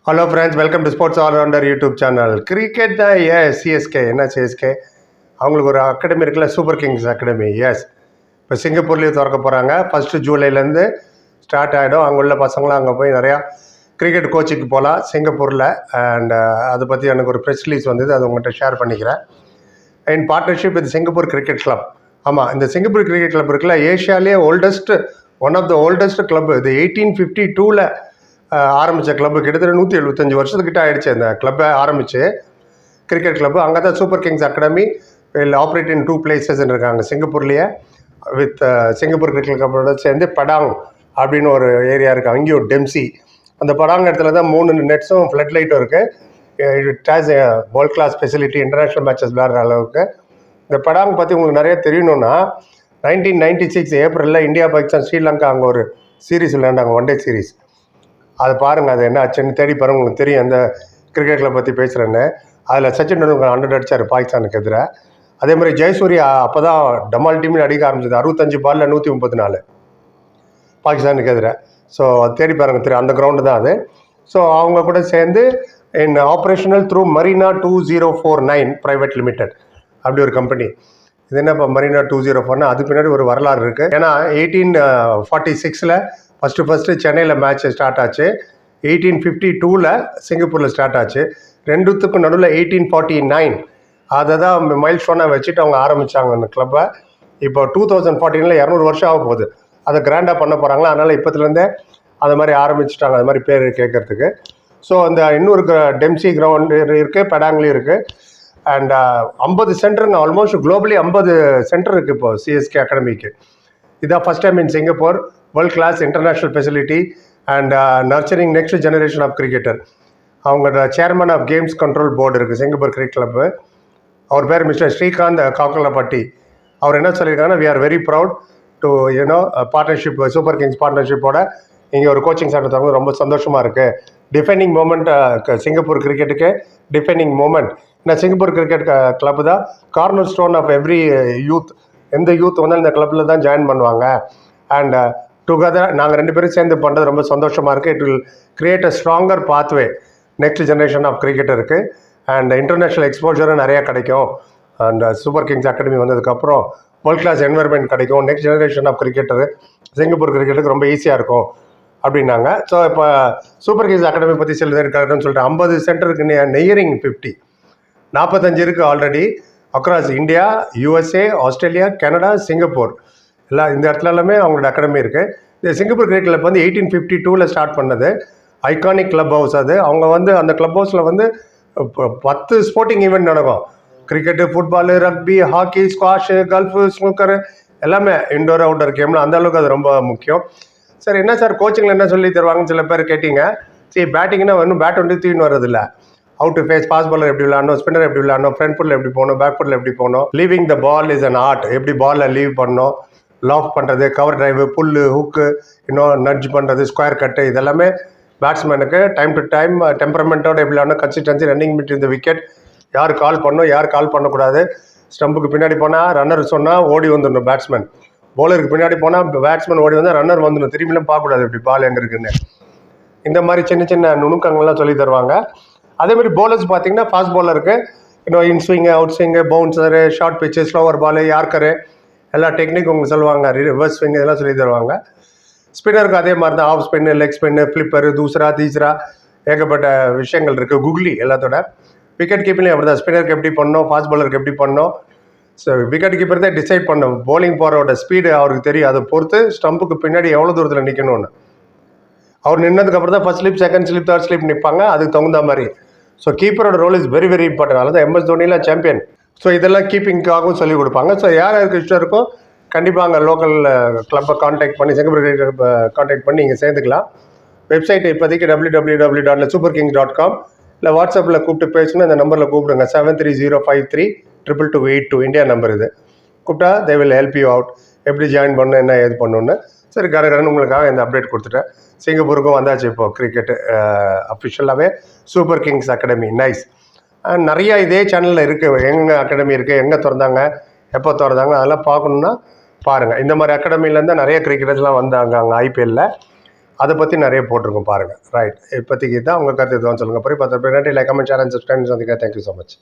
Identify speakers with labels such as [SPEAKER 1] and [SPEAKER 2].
[SPEAKER 1] Hello friends, welcome to sports allrounder YouTube channel. Cricket தான். CSK என்ன CSK அவங்களுக்கு ஒரு அகாடமி இருக்குல்ல, சூப்பர் கிங்ஸ் அகாடமி. இப்போ சிங்கப்பூர்லேயும் திறக்க போகிறாங்க. ஃபஸ்ட்டு ஜூலைலேருந்து ஸ்டார்ட் ஆகிடும். அங்கே உள்ள பசங்களாம் அங்கே போய் நிறையா கிரிக்கெட் கோச்சிங்க்கு போகலாம் சிங்கப்பூரில். அண்ட் அதை பற்றி எனக்கு ஒரு ப்ரெஸ் ரிலீஸ் வந்தது, அது உங்கள்கிட்ட ஷேர் பண்ணிக்கிறேன். In partnership with Singapore cricket club. ஆமாம், இந்த சிங்கப்பூர் கிரிக்கெட் கிளப் இருக்குல்ல, ஏஷியாலேயே one of the oldest club. இது 1852 ஆரம்பித்த கிளப்பு. கிட்டத்தட்ட 175 வருஷத்துக்கிட்ட ஆகிடுச்சு அந்த கிளப்பை ஆரம்பித்து, கிரிக்கெட் கிளப்பு. அங்கே தான் super kings academy will operate in 2 places இருக்காங்க சிங்கப்பூர்லேயே. வித் சிங்கப்பூர் கிரிக்கெட் கிளப்போட சேர்ந்து படாங் அப்படின்னு ஒரு ஏரியா இருக்குது, அங்கேயும் ஒரு டெம்சி. அந்த படாங் இடத்துல தான் 3 நெட்ஸும் ஃப்ளட் லைட்டும் இருக்குது. It has world class facility, international matches விளையாடுற அளவுக்கு. இந்த படாங் பற்றி உங்களுக்கு நிறைய தெரியணும்னா, 1996 ஏப்ரலில் இந்தியா, பாகிஸ்தான், ஸ்ரீலங்கா அங்கே ஒரு சீரீஸ் விளையாண்டாங்க, 1 day சீரீஸ். அதை பாருங்கள், அது என்ன ஆச்சுன்னு தேடி பாருங்கள், உங்களுக்கு தெரியும் அந்த கிரிக்கெட்டில் பற்றி பேசுகிறேன்னு. அதில் சச்சின் டெண்டுல்கர் 100 அடித்தார் பாகிஸ்தானுக்கு எதிராக. அதே மாதிரி ஜெயசூர்யா அப்போ தான் டமால் டீமில் அடிக்க ஆரம்பிச்சது. 65 பாலில் 134 பாகிஸ்தானுக்கு எதிராக. ஸோ தேடி பாருங்கள், தெரியும், அந்த கிரவுண்டு தான் அது. ஸோ அவங்க கூட சேர்ந்து in operational through Marina 2049 private limited அப்படி ஒரு கம்பெனி. இது என்ன இப்போ மரீனா 204னா, அது பின்னாடி ஒரு வரலாறு இருக்குது. ஏன்னா 1846 ஃபஸ்ட்டு சென்னையில் மேட்ச் ஸ்டார்ட் ஆச்சு. 1852 சிங்கப்பூரில் ஸ்டார்ட் ஆச்சு. ரெண்டுத்துக்கும் நடுவில் 1849 அதை தான் மைல் ஸ்டோனாக வச்சுட்டு அவங்க ஆரம்பித்தாங்க அந்த கிளப்பை. இப்போ 2014 200 வருஷம் ஆக போகுது. அதை கிராண்டாக பண்ண போகிறாங்களா, அதனால் இப்போத்துலேருந்தே அது மாதிரி ஆரம்பிச்சிட்டாங்க, அது மாதிரி பேர் கேட்குறதுக்கு. ஸோ அந்த இன்னொரு டெம்சி கிரவுண்டு இருக்குது, பெடாங்லேயும் இருக்குது. அண்ட் 50 சென்டருங்க, ஆல்மோஸ்ட் குளோபலி 50 சென்டர் இருக்குது இப்போ சிஎஸ்கே அகாடமிக்கு. இதான் first time in Singapore. World class international facility and nurturing next generation of cricketer. அவங்க chairman of games control board இருக்குது சிங்கப்பூர் கிரிக்கெட் கிளப்பு. அவர் பேர் மிஸ்டர் ஸ்ரீகாந்த் காக்கலப்பட்டி. அவர் என்ன சொல்லியிருக்காங்கன்னா, we are very proud to partnership, super kings பார்ட்னர்ஷிப்போட இங்கே ஒரு கோச்சிங் சென்டர் தரது ரொம்ப சந்தோஷமாக இருக்குது. டிஃபைனிங் மூமெண்ட் சிங்கப்பூர் கிரிக்கெட்டுக்கு, டிஃபைனிங் மூமெண்ட். ஏன்னா சிங்கப்பூர் கிரிக்கெட் கிளப்பு தான் corner stone of every youth. எந்த யூத் வந்தாலும் இந்த கிளப்பில் தான் ஜாயின் பண்ணுவாங்க. அண்ட் டுகெதர் நாங்கள் 2 பேரும் சேர்ந்து பண்ணுறது ரொம்ப சந்தோஷமாக இருக்குது. It will create a stronger pathway next generation of கிரிக்கெட்டருக்கு. அண்ட் இன்டர்நேஷ்னல் எக்ஸ்போஜரும் நிறையா கிடைக்கும். அண்ட் சூப்பர் கிங்ஸ் அகாடமி வந்ததுக்கப்புறம் வேர்ல்ட் கிளாஸ் என்வரன்மெண்ட் கிடைக்கும். Next generation of cricketer Singapore கிரிக்கெட்டுக்கு ரொம்ப ஈஸியாக இருக்கும் அப்படின்னாங்க. ஸோ இப்போ சூப்பர் கிங்ஸ் அகாடமி பற்றி சொல்லிட்டு சொல்லிட்டு 50 சென்டருக்கு நெய்யரிங் 50, 45 இருக்குது already across India, USA, Australia, Canada, Singapore. எல்லாம் இந்த இடத்துல எல்லாமே அவங்களோட அகாடமி இருக்குது. இந்த சிங்கப்பூர் கிரிக்கெட் கிளப் 1852 ஸ்டார்ட் பண்ணது. ஐகானிக் கிளப் ஹவுஸ் அது. அவங்க அந்த கிளப் ஹவுஸில் 10 ஸ்போர்ட்டிங் ஈவெண்ட் நடக்கும். Cricket, football, rugby, hockey, squash, golf, snooker, எல்லாமே இன்டோர் அவுட்டோர் கேமில் அந்த அளவுக்கு அது ரொம்ப முக்கியம். சார் என்ன சார் கோச்சிங்கில் என்ன சொல்லி தருவாங்கன்னு சில பேர் கேட்டிங்க. சரி, பேட்டிங்னா இன்னும் பேட் தூக்கின்னு வர்றதில்ல. அவுட் டு ஃபேஸ், பாஸ் பாலர் எப்படி விளையாடணும், ஸ்பின்னர் எப்படி விளையாடணும், ஃப்ரண்ட் ஃபுட்டில் எப்படி போகணும், பேக் ஃபுட்டில் எப்படி போகணும், leaving the ball is an art. எப்படி பாலில் லீவ் பண்ணணும், லாக் பண்ணுறது, கவர் டிரைவு, புல்லு, ஹுக்கு, நட்ஜ் பண்ணுறது, ஸ்கொயர் கட்டு, இதெல்லாமே பேட்ஸ்மேனுக்கு டைம் டு டைம் டெம்பரமெண்ட்டோட எப்படி விளையாடணும், consistency, running between the wicket, யார் கால் பண்ணணும், யார் கால் பண்ணக்கூடாது, ஸ்டம்புக்கு பின்னாடி போனால் ரன்னர் சொன்னால் ஓடி வந்துடணும் பேட்ஸ்மேன், பவுலருக்கு பின்னாடி போனால் பேட்ஸ்மேன் ஓடி வந்தால் ரன்னர் வந்துடணும், திரும்பிலாம் பார்க்கக்கூடாது இப்படி பால் எங்கே இருக்குன்னு. இந்த மாதிரி சின்ன சின்ன நுணுக்கங்கள்லாம் சொல்லி தருவாங்க. அதேமாதிரி பவுலர்ஸ் பார்த்தீங்கன்னா, ஃபாஸ்ட் பவுலருக்கு in swing, out swing, bouncer, short pitch, slower ball, yorker, எல்லா டெக்னிக் உங்களுக்கு சொல்லுவாங்க. ரிவர்ஸ் ஸ்விங் இதெல்லாம் சொல்லி தருவாங்க. ஸ்பின்னருக்கு அதே மாதிரி தான். ஆஃப் ஸ்பின்னு, லெக் ஸ்பின்னு, ஃப்ளிப்பரு, தூசரா, தீசரா, ஏகப்பட்ட விஷயங்கள் இருக்குது கூகுளி எல்லாத்தோட. விக்கெட் கீப்பிங்லேயும் அப்படி தான். ஸ்பின்னருக்கு எப்படி பண்ணணும், ஃபாஸ்ட் பாலருக்கு எப்படி பண்ணணும். ஸோ விக்கெட் கீப்பர் தான் டிசைட் பண்ணணும். பவுலிங் போகிறோட ஸ்பீடு அவருக்கு தெரியும். அதை பொறுத்து ஸ்டம்புக்கு பின்னாடி எவ்வளோ தூரத்தில் நிற்கணும்னு அவர் நின்னதுக்கப்புறம் தான் first slip, second slip, third slip நிற்பாங்க. அதுக்கு தகுந்த மாதிரி. ஸோ கீப்பரோட role is very very important. அதனால தான் MS தோனிலாம் சாம்பியன். ஸோ இதெல்லாம் கீப்பிங்காகவும் சொல்லிக் கொடுப்பாங்க. ஸோ யாருக்கு இஷ்டம் இருக்கோ கண்டிப்பாக அங்கே லோக்கல் கிளப்பை கான்டாக்ட் பண்ணி, சிங்கப்பூர் கான்டாக்ட் பண்ணி இங்கே சேர்ந்துக்கலாம். வெப்சைட் இப்போதைக்கு www.superkings.com இல்லை வாட்ஸ்அப்பில் கூப்பிட்டு பேசணும். இந்த நம்பரில் கூப்பிடுங்க, 7305322282 இந்தியா நம்பர். இது கூப்பிட்டா they will help you out. எப்படி ஜாயின் பண்ணணும், என்ன ஏது பண்ணணுன்னு. சரி, கரெக்டாக உங்களுக்காக இந்த அப்டேட் கொடுத்துட்டேன். சிங்கப்பூருக்கும் வந்தாச்சு இப்போ கிரிக்கெட்டு அஃபிஷியலாகவே சூப்பர் கிங்ஸ் அகாடமி. நைஸ். நிறையா இதே சேனலில் இருக்குது. எங்கே அகாடமி இருக்குது, எங்கே திறந்தாங்க, எப்போ திறந்தாங்க, அதெல்லாம் பார்க்கணுன்னா பாருங்கள். இந்த மாதிரி அகாடமிலேருந்து நிறைய கிரிக்கெட்டர்ஸ்லாம் வந்தாங்க அங்கே IPLல. அதை பற்றி நிறைய போட்டிருக்கோம் பாருங்கள். ரைட், இப்போதைக்கு தான் உங்கள் கருத்து எதுவும் சொல்லுங்கள். அப்புறம் 10 பேர் like, comment, share and subscribe. Thank you so much.